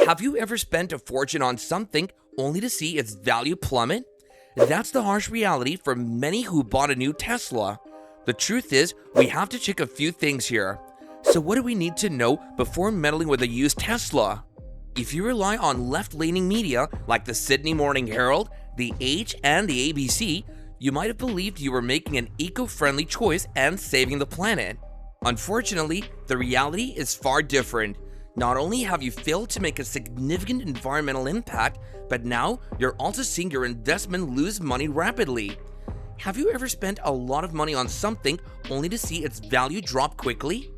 Have you ever spent a fortune on something only to see its value plummet? That's the harsh reality for many who bought a new Tesla. The truth is, we have to check a few things here. So what do we need to know before meddling with a used Tesla? If you rely on left-leaning media like the Sydney Morning Herald, the Age, and the ABC, you might have believed you were making an eco-friendly choice and saving the planet. Unfortunately, the reality is far different. Not only have you failed to make a significant environmental impact, but now you're also seeing your investment lose money rapidly. Have you ever spent a lot of money on something only to see its value drop quickly?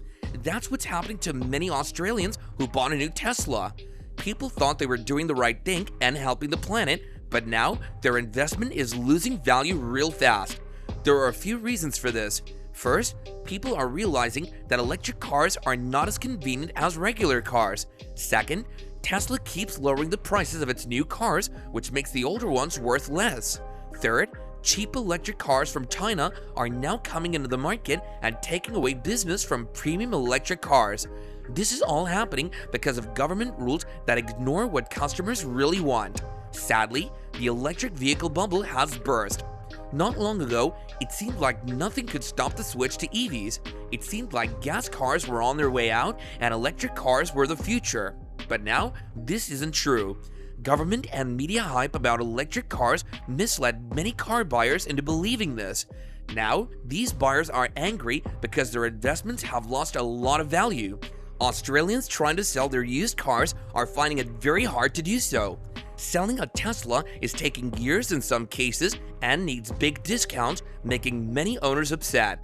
That's what's happening to many Australians who bought a new Tesla. People thought they were doing the right thing and helping the planet, but now their investment is losing value real fast. There are a few reasons for this. First, people are realizing that electric cars are not as convenient as regular cars. Second, Tesla keeps lowering the prices of its new cars, which makes the older ones worth less. Third, cheap electric cars from China are now coming into the market and taking away business from premium electric cars. This is all happening because of government rules that ignore what customers really want. Sadly, the electric vehicle bubble has burst. Not long ago, it seemed like nothing could stop the switch to EVs. It seemed like gas cars were on their way out and electric cars were the future. But now, this isn't true. Government and media hype about electric cars misled many car buyers into believing this. Now, these buyers are angry because their investments have lost a lot of value. Australians trying to sell their used cars are finding it very hard to do so. Selling a Tesla is taking years in some cases and needs big discounts, making many owners upset.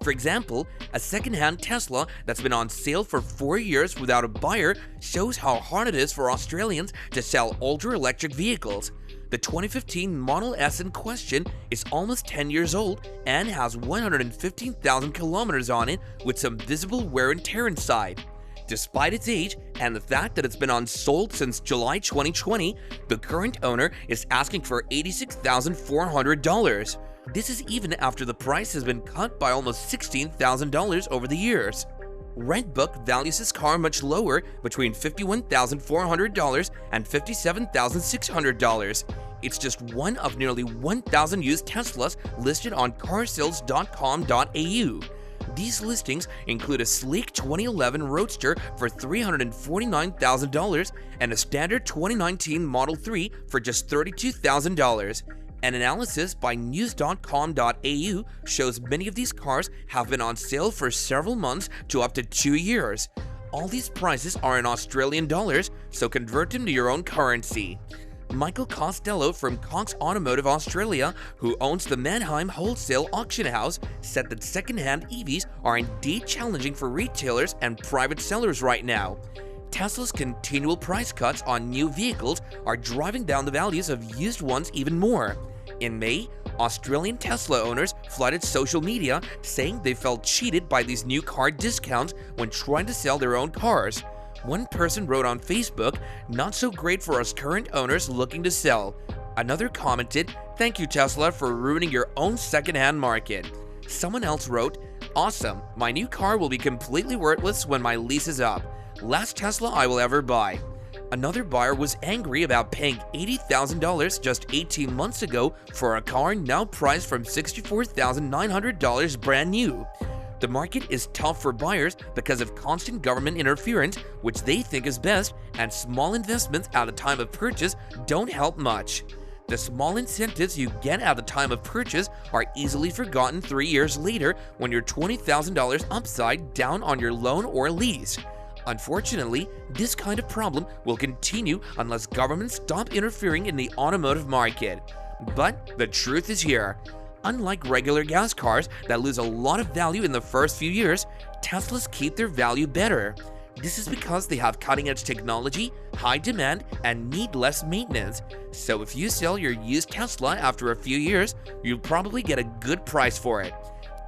For example, a second-hand Tesla that's been on sale for 4 years without a buyer shows how hard it is for Australians to sell older electric vehicles. The 2015 Model S in question is almost 10 years old and has 115,000 kilometers on it with some visible wear and tear inside. Despite its age and the fact that it's been unsold since July 2020, the current owner is asking for $86,400. This is even after the price has been cut by almost $16,000 over the years. Redbook values this car much lower, between $51,400 and $57,600. It's just one of nearly 1,000 used Teslas listed on carsales.com.au. These listings include a sleek 2011 Roadster for $349,000 and a standard 2019 Model 3 for just $32,000. An analysis by news.com.au shows many of these cars have been on sale for several months to up to 2 years. All these prices are in Australian dollars, so convert them to your own currency. Michael Costello from Cox Automotive Australia, who owns the Mannheim Wholesale Auction House, said that second-hand EVs are indeed challenging for retailers and private sellers right now. Tesla's continual price cuts on new vehicles are driving down the values of used ones even more. In May, Australian Tesla owners flooded social media saying they felt cheated by these new car discounts when trying to sell their own cars. One person wrote on Facebook, "Not so great for us current owners looking to sell." Another commented, "Thank you Tesla for ruining your own second-hand market." Someone else wrote, "Awesome, my new car will be completely worthless when my lease is up. Last Tesla I will ever buy." Another buyer was angry about paying $80,000 just 18 months ago for a car now priced from $64,900 brand new. The market is tough for buyers because of constant government interference, which they think is best, and small investments at the time of purchase don't help much. The small incentives you get at the time of purchase are easily forgotten 3 years later when you're $20,000 upside down on your loan or lease. Unfortunately, this kind of problem will continue unless governments stop interfering in the automotive market. But the truth is here. Unlike regular gas cars that lose a lot of value in the first few years, Teslas keep their value better. This is because they have cutting-edge technology, high demand, and need less maintenance. So if you sell your used Tesla after a few years, you'll probably get a good price for it.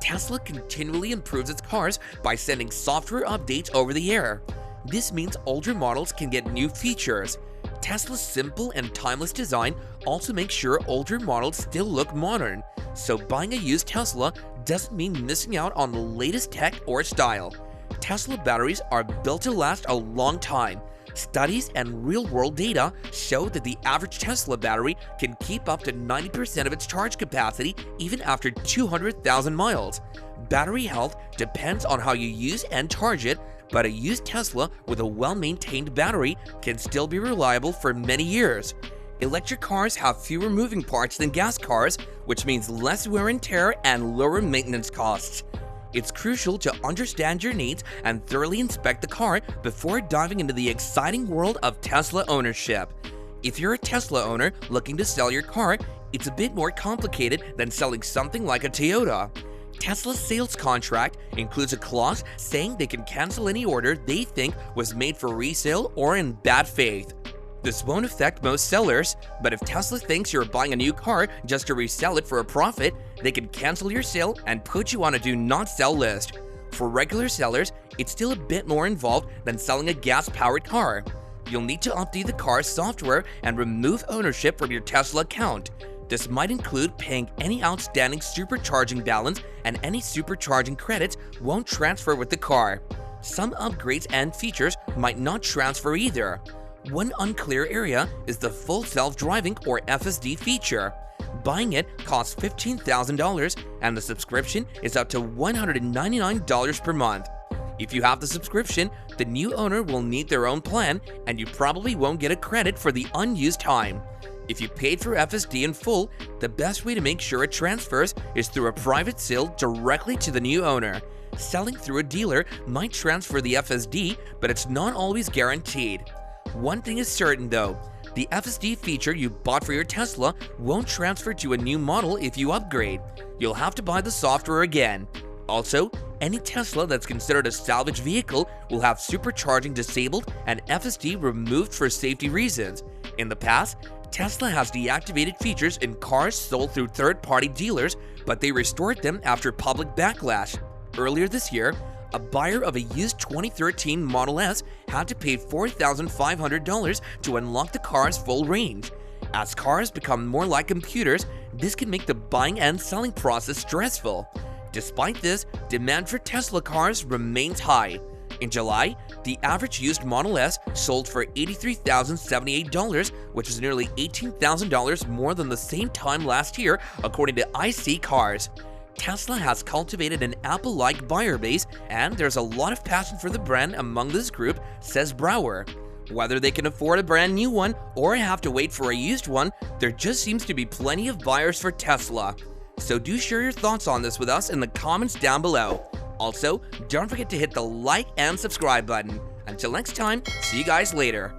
Tesla continually improves its cars by sending software updates over the air. This means older models can get new features. Tesla's simple and timeless design also makes sure older models still look modern. So buying a used Tesla doesn't mean missing out on the latest tech or style. Tesla batteries are built to last a long time. Studies and real-world data show that the average Tesla battery can keep up to 90% of its charge capacity even after 200,000 miles. Battery health depends on how you use and charge it, but a used Tesla with a well-maintained battery can still be reliable for many years. Electric cars have fewer moving parts than gas cars, which means less wear and tear and lower maintenance costs. It's crucial to understand your needs and thoroughly inspect the car before diving into the exciting world of Tesla ownership. If you're a Tesla owner looking to sell your car, it's a bit more complicated than selling something like a Toyota. Tesla's sales contract includes a clause saying they can cancel any order they think was made for resale or in bad faith. This won't affect most sellers, but if Tesla thinks you're buying a new car just to resell it for a profit, they can cancel your sale and put you on a do not sell list. For regular sellers, it's still a bit more involved than selling a gas-powered car. You'll need to update the car's software and remove ownership from your Tesla account. This might include paying any outstanding supercharging balance, and any supercharging credits won't transfer with the car. Some upgrades and features might not transfer either. One unclear area is the full self-driving or FSD feature. Buying it costs $15,000 and the subscription is up to $199 per month. If you have the subscription, the new owner will need their own plan and you probably won't get a credit for the unused time. If you paid for FSD in full, the best way to make sure it transfers is through a private sale directly to the new owner. Selling through a dealer might transfer the FSD, but it's not always guaranteed. One thing is certain though, the FSD feature you bought for your Tesla won't transfer to a new model if you upgrade. You'll have to buy the software again. Also, any Tesla that's considered a salvage vehicle will have supercharging disabled and FSD removed for safety reasons. In the past, Tesla has deactivated features in cars sold through third-party dealers, but they restored them after public backlash. Earlier this year, a buyer of a used 2013 Model S had to pay $4,500 to unlock the car's full range. As cars become more like computers, this can make the buying and selling process stressful. Despite this, demand for Tesla cars remains high. In July, the average used Model S sold for $83,078, which is nearly $18,000 more than the same time last year, according to IC Cars. Tesla has cultivated an Apple-like buyer base, and there's a lot of passion for the brand among this group, says Brower. Whether they can afford a brand new one or have to wait for a used one, there just seems to be plenty of buyers for Tesla. So do share your thoughts on this with us in the comments down below. Also, don't forget to hit the like and subscribe button. Until next time, see you guys later.